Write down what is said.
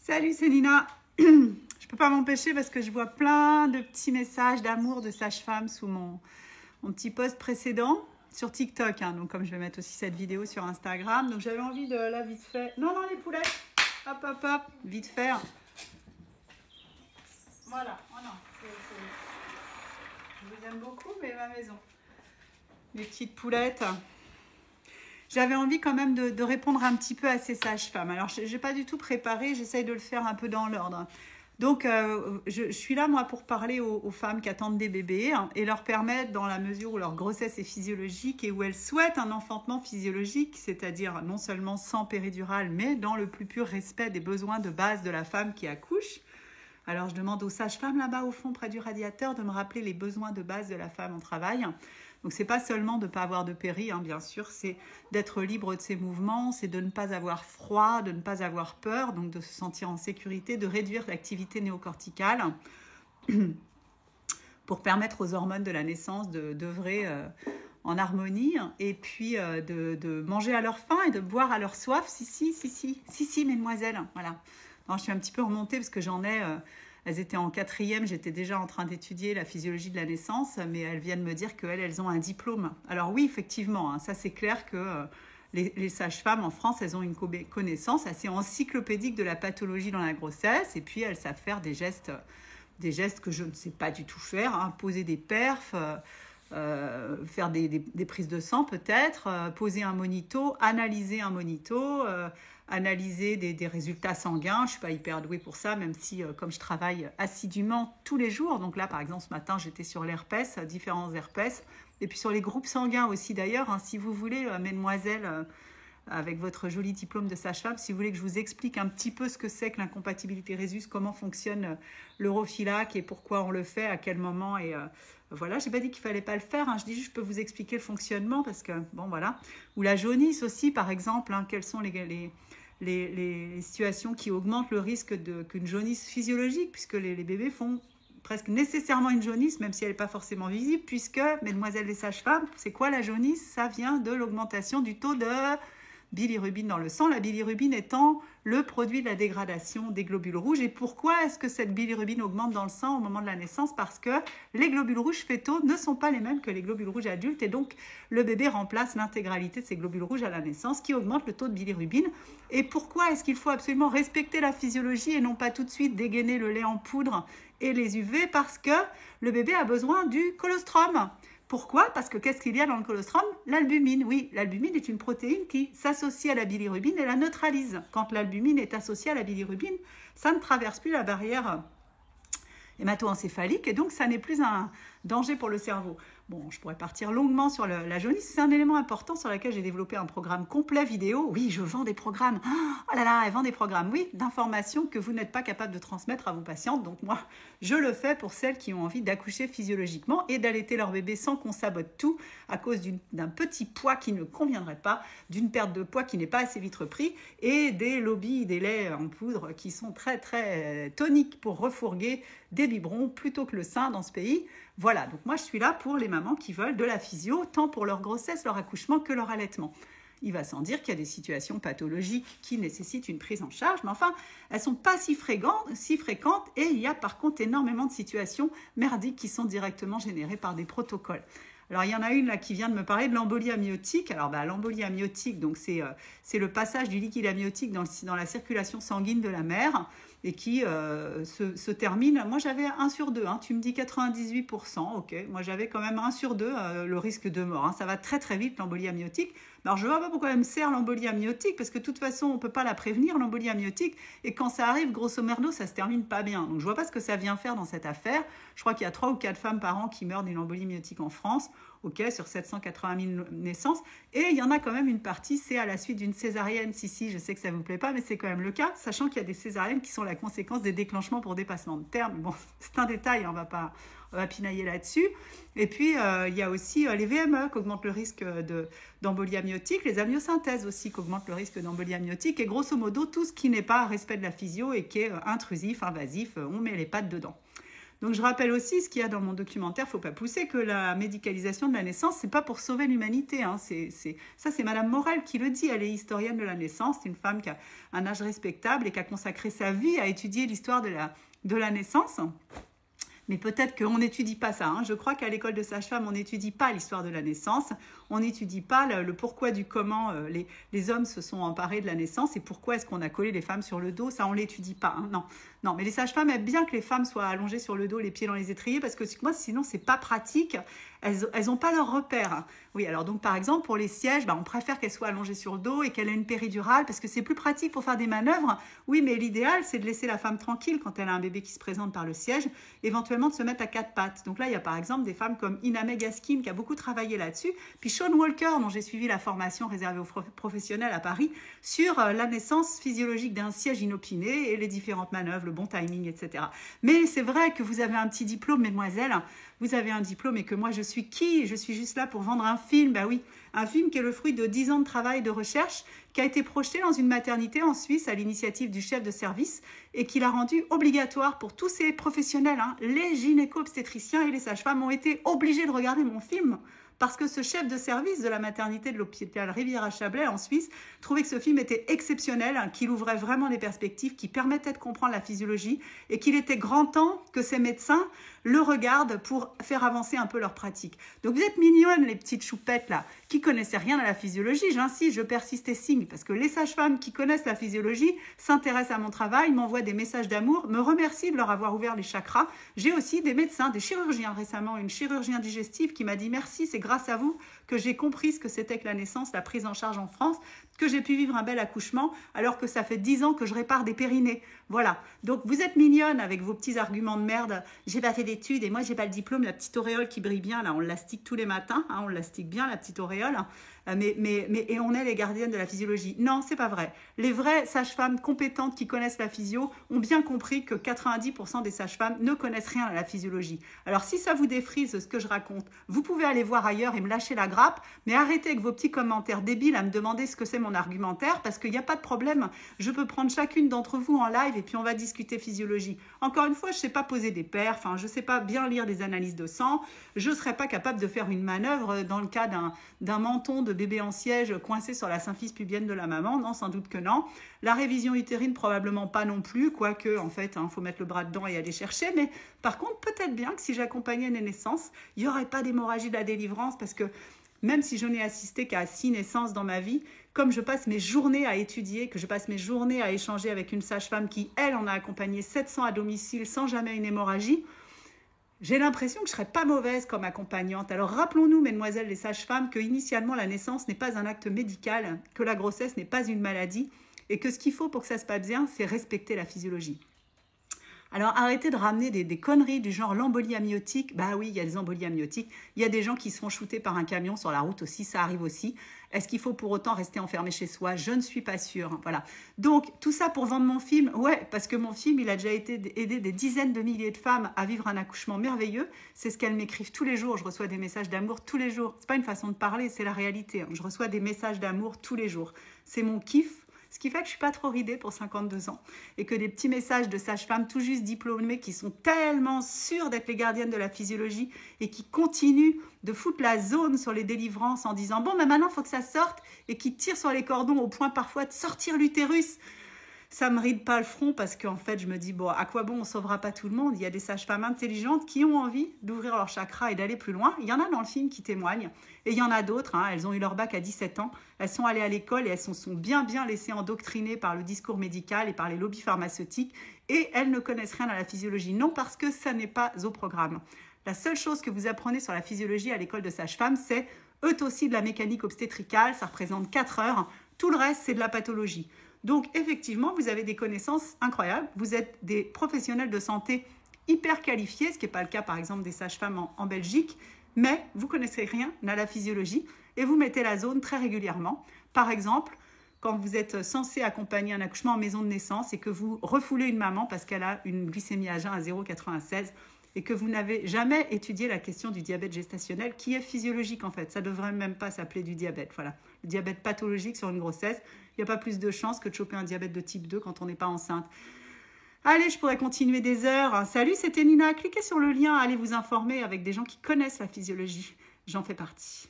Salut, c'est Nina. Je peux pas m'empêcher parce que je vois plein de petits messages d'amour de sage-femme sous mon petit post précédent sur TikTok. Donc comme je vais mettre aussi cette vidéo sur Instagram. Donc j'avais envie de là vite fait. Non, les poulettes. Hop, hop, hop. Vite faire. Voilà. Oh non. Je vous aime beaucoup, mais ma maison. Les petites poulettes. J'avais envie quand même de répondre un petit peu à ces sages-femmes. Alors, je n'ai pas du tout préparé, j'essaye de le faire un peu dans l'ordre. Donc, je suis là, moi, pour parler aux femmes qui attendent des bébés et leur permettre, dans la mesure où leur grossesse est physiologique et où elles souhaitent un enfantement physiologique, c'est-à-dire non seulement sans péridurale, mais dans le plus pur respect des besoins de base de la femme qui accouche. Alors, je demande aux sages-femmes là-bas, au fond, près du radiateur, de me rappeler les besoins de base de la femme en travail. Donc, c'est pas seulement de ne pas avoir de péri, bien sûr, c'est d'être libre de ses mouvements, c'est de ne pas avoir froid, de ne pas avoir peur, donc de se sentir en sécurité, de réduire l'activité néocorticale pour permettre aux hormones de la naissance d'œuvrer en harmonie et puis de manger à leur faim et de boire à leur soif. Si, mesdemoiselles, voilà. Non, je suis un petit peu remontée parce que j'en ai... elles étaient en 4e, j'étais déjà en train d'étudier la physiologie de la naissance, mais elles viennent me dire qu'elles ont un diplôme. Alors oui, effectivement, ça c'est clair que les sages-femmes en France, elles ont une connaissance assez encyclopédique de la pathologie dans la grossesse, et puis elles savent faire des gestes que je ne sais pas du tout faire, poser des perfs, faire des prises de sang peut-être, poser un monito, analyser un monito, analyser des résultats sanguins. Je ne suis pas hyper douée pour ça, même si comme je travaille assidûment tous les jours, donc là par exemple ce matin j'étais sur l'herpès, différents herpès, et puis sur les groupes sanguins aussi d'ailleurs, si vous voulez, mesdemoiselles, avec votre joli diplôme de sage-femme, si vous voulez que je vous explique un petit peu ce que c'est que l'incompatibilité Rhésus, comment fonctionne l'Eurofilac et pourquoi on le fait, à quel moment et... Voilà, je n'ai pas dit qu'il ne fallait pas le faire, je dis juste que je peux vous expliquer le fonctionnement parce que, bon voilà. Ou la jaunisse aussi, par exemple, quelles sont les situations qui augmentent le risque qu'une jaunisse physiologique, puisque les bébés font presque nécessairement une jaunisse, même si elle n'est pas forcément visible, puisque, mesdemoiselles les sages-femmes, c'est quoi la jaunisse? Ça vient de l'augmentation du taux de bilirubine dans le sang, la bilirubine étant le produit de la dégradation des globules rouges. Et pourquoi est-ce que cette bilirubine augmente dans le sang au moment de la naissance? Parce que les globules rouges fœtaux ne sont pas les mêmes que les globules rouges adultes, et donc le bébé remplace l'intégralité de ces globules rouges à la naissance, qui augmente le taux de bilirubine. Et pourquoi est-ce qu'il faut absolument respecter la physiologie et non pas tout de suite dégainer le lait en poudre et les UV? Parce que le bébé a besoin du colostrum. Pourquoi? Parce que qu'est-ce qu'il y a dans le colostrum? L'albumine. Oui, l'albumine est une protéine qui s'associe à la bilirubine et la neutralise. Quand l'albumine est associée à la bilirubine, ça ne traverse plus la barrière hémato-encéphalique et donc ça n'est plus un danger pour le cerveau. Bon, je pourrais partir longuement sur la jaunisse. C'est un élément important sur lequel j'ai développé un programme complet vidéo. Oui, je vends des programmes. Oh là là, elle vend des programmes, oui, d'informations que vous n'êtes pas capable de transmettre à vos patientes. Donc moi, je le fais pour celles qui ont envie d'accoucher physiologiquement et d'allaiter leur bébé sans qu'on sabote tout à cause d'un petit poids qui ne conviendrait pas, d'une perte de poids qui n'est pas assez vite repris et des lobbies des laits en poudre qui sont très très toniques pour refourguer des biberons plutôt que le sein dans ce pays. Voilà, donc moi je suis là pour les mamans qui veulent de la physio, tant pour leur grossesse, leur accouchement que leur allaitement. Il va sans dire qu'il y a des situations pathologiques qui nécessitent une prise en charge, mais enfin, elles ne sont pas si fréquentes et il y a par contre énormément de situations merdiques qui sont directement générées par des protocoles. Alors, il y en a une là qui vient de me parler de l'embolie amniotique. Alors, l'embolie amniotique, donc c'est le passage du liquide amniotique dans la circulation sanguine de la mère et qui se termine. Moi, j'avais 1 sur 2. Tu me dis 98%, ok. Moi, j'avais quand même 1 sur 2 le risque de mort. Ça va très, très vite, l'embolie amniotique. Alors, je ne vois pas pourquoi elle me sert l'embolie amniotique, parce que de toute façon, on ne peut pas la prévenir, l'embolie amniotique. Et quand ça arrive, grosso merdo, ça ne se termine pas bien. Donc, je ne vois pas ce que ça vient faire dans cette affaire. Je crois qu'il y a 3 ou 4 femmes par an qui meurent d'une embolie amniotique en France. Ok, sur 780 000 naissances. Et il y en a quand même une partie, c'est à la suite d'une césarienne. Si, je sais que ça ne vous plaît pas, mais c'est quand même le cas, sachant qu'il y a des césariennes qui sont la conséquence des déclenchements pour dépassement de terme. Bon, c'est un détail, on va pinailler là-dessus. Et puis, il y a aussi les VME qui augmentent le risque d'embolie amniotique, les amniosynthèses aussi qui augmentent le risque d'embolie amniotique, et grosso modo, tout ce qui n'est pas respect de la physio et qui est intrusif, invasif, on met les pattes dedans. Donc je rappelle aussi ce qu'il y a dans mon documentaire, faut pas pousser, que la médicalisation de la naissance, c'est pas pour sauver l'humanité. Hein. Ça, c'est Madame Morel qui le dit. Elle est historienne de la naissance. C'est une femme qui a un âge respectable et qui a consacré sa vie à étudier l'histoire de la naissance. Mais peut-être qu'on n'étudie pas ça. Hein. Je crois qu'à l'école de sage-femme, on n'étudie pas l'histoire de la naissance. On n'étudie pas le pourquoi du comment les hommes se sont emparés de la naissance et pourquoi est-ce qu'on a collé les femmes sur le dos. Ça, on ne l'étudie pas. Hein. Non. Non, mais les sages-femmes aiment bien que les femmes soient allongées sur le dos, les pieds dans les étriers, parce que moi, sinon, c'est pas pratique. Elles n'ont pas leur repère. Oui, alors donc, par exemple, pour les sièges, on préfère qu'elles soient allongées sur le dos et qu'elle ait une péridurale, parce que c'est plus pratique pour faire des manœuvres. Oui, mais l'idéal, c'est de laisser la femme tranquille quand elle a un bébé qui se présente par le siège, éventuellement de se mettre à quatre pattes. Donc là, il y a par exemple des femmes comme Ina May Gaskin qui a beaucoup travaillé là-dessus, puis Sean Walker, dont j'ai suivi la formation réservée aux professionnels à Paris, sur la naissance physiologique d'un siège inopiné et les différentes manœuvres, le bon timing, etc. Mais c'est vrai que vous avez un petit diplôme, mesdemoiselles, vous avez un diplôme et que moi, je suis qui? Je suis juste là pour vendre un film. Ben oui, un film qui est le fruit de 10 ans de travail de recherche, qui a été projeté dans une maternité en Suisse à l'initiative du chef de service et qui l'a rendu obligatoire pour tous ces professionnels. Hein. Les gynéco-obstétriciens et les sages-femmes ont été obligés de regarder mon film parce que ce chef de service de la maternité de l'hôpital Rivière-à-Chablais en Suisse trouvait que ce film était exceptionnel, hein, qu'il ouvrait vraiment des perspectives, qui permettaient de comprendre la physiologie et qu'il était grand temps que ces médecins le regardent pour faire avancer un peu leur pratique. Donc vous êtes mignonnes, les petites choupettes là, qui connaissaient rien à la physiologie. J'insiste, je persiste et signe, parce que les sages-femmes qui connaissent la physiologie s'intéressent à mon travail, m'envoient des messages d'amour, me remercient de leur avoir ouvert les chakras. J'ai aussi des médecins, des chirurgiens récemment, une chirurgien digestive qui m'a dit merci, c'est grâce à vous que j'ai compris ce que c'était que la naissance, la prise en charge en France, que j'ai pu vivre un bel accouchement, alors que ça fait 10 ans que je répare des périnées. Voilà. Donc, vous êtes mignonnes avec vos petits arguments de merde. J'ai pas fait d'études et moi, j'ai pas le diplôme. La petite auréole qui brille bien, là, on la stick tous les matins. Hein, on la stick bien, la petite auréole. Et on est les gardiennes de la physiologie. Non, c'est pas vrai. Les vraies sages-femmes compétentes qui connaissent la physio ont bien compris que 90% des sages-femmes ne connaissent rien à la physiologie. Alors, si ça vous défrise ce que je raconte, vous pouvez aller voir ailleurs et me lâcher la grappe, mais arrêtez avec vos petits commentaires débiles à me demander ce que c'est mon argumentaire, parce qu'il n'y a pas de problème. Je peux prendre chacune d'entre vous en live et puis on va discuter physiologie. Encore une fois, je ne sais pas poser des perfs, je ne sais pas bien lire des analyses de sang, je ne serais pas capable de faire une manœuvre dans le cas d'un menton de bébé en siège coincé sur la symphyse pubienne de la maman. Non, sans doute que non. La révision utérine, probablement pas non plus, quoique, en fait, faut mettre le bras dedans et aller chercher. Mais par contre, peut-être bien que si j'accompagnais les naissances, il n'y aurait pas d'hémorragie de la délivrance, parce que même si je n'ai assisté qu'à 6 naissances dans ma vie, comme je passe mes journées à étudier, que je passe mes journées à échanger avec une sage-femme qui, elle, en a accompagné 700 à domicile sans jamais une hémorragie, j'ai l'impression que je ne serais pas mauvaise comme accompagnante. Alors rappelons-nous, mesdemoiselles les sages-femmes, que initialement la naissance n'est pas un acte médical, que la grossesse n'est pas une maladie, et que ce qu'il faut pour que ça se passe bien, c'est respecter la physiologie. Alors arrêtez de ramener des conneries du genre l'embolie amniotique. Bah oui, il y a des embolies amniotiques. Il y a des gens qui se font shooter par un camion sur la route aussi, ça arrive aussi. Est-ce qu'il faut pour autant rester enfermé chez soi? Je ne suis pas sûre. Voilà. Donc tout ça pour vendre mon film. Ouais, parce que mon film, il a déjà aidé des dizaines de milliers de femmes à vivre un accouchement merveilleux. C'est ce qu'elles m'écrivent tous les jours. Je reçois des messages d'amour tous les jours. C'est pas une façon de parler, c'est la réalité. Je reçois des messages d'amour tous les jours. C'est mon kiff. Ce qui fait que je ne suis pas trop ridée pour 52 ans. Et que des petits messages de sages-femmes tout juste diplômées qui sont tellement sûres d'être les gardiennes de la physiologie et qui continuent de foutre la zone sur les délivrances en disant « Bon, mais maintenant, il faut que ça sorte » et qui tirent sur les cordons au point parfois de sortir l'utérus. Ça ne me ride pas le front parce qu'en fait, je me dis, bon, à quoi bon, on ne sauvera pas tout le monde. Il y a des sages-femmes intelligentes qui ont envie d'ouvrir leur chakra et d'aller plus loin. Il y en a dans le film qui témoignent. Et il y en a d'autres, elles ont eu leur bac à 17 ans. Elles sont allées à l'école et elles se sont bien laissées endoctriner par le discours médical et par les lobbies pharmaceutiques. Et elles ne connaissent rien à la physiologie. Non, parce que ça n'est pas au programme. La seule chose que vous apprenez sur la physiologie à l'école de sage-femme, c'est eux aussi de la mécanique obstétricale. Ça représente 4 heures. Tout le reste, c'est de la pathologie. Donc, effectivement, vous avez des connaissances incroyables. Vous êtes des professionnels de santé hyper qualifiés, ce qui n'est pas le cas, par exemple, des sages-femmes en Belgique. Mais vous ne connaissez rien à la physiologie et vous mettez la zone très régulièrement. Par exemple, quand vous êtes censé accompagner un accouchement en maison de naissance et que vous refoulez une maman parce qu'elle a une glycémie à jeun à 0,96 et que vous n'avez jamais étudié la question du diabète gestationnel qui est physiologique en fait. Ça ne devrait même pas s'appeler du diabète. Voilà. Le diabète pathologique sur une grossesse, il n'y a pas plus de chances que de choper un diabète de type 2 quand on n'est pas enceinte. Allez, je pourrais continuer des heures. Salut, c'était Nina. Cliquez sur le lien, allez vous informer avec des gens qui connaissent la physiologie. J'en fais partie.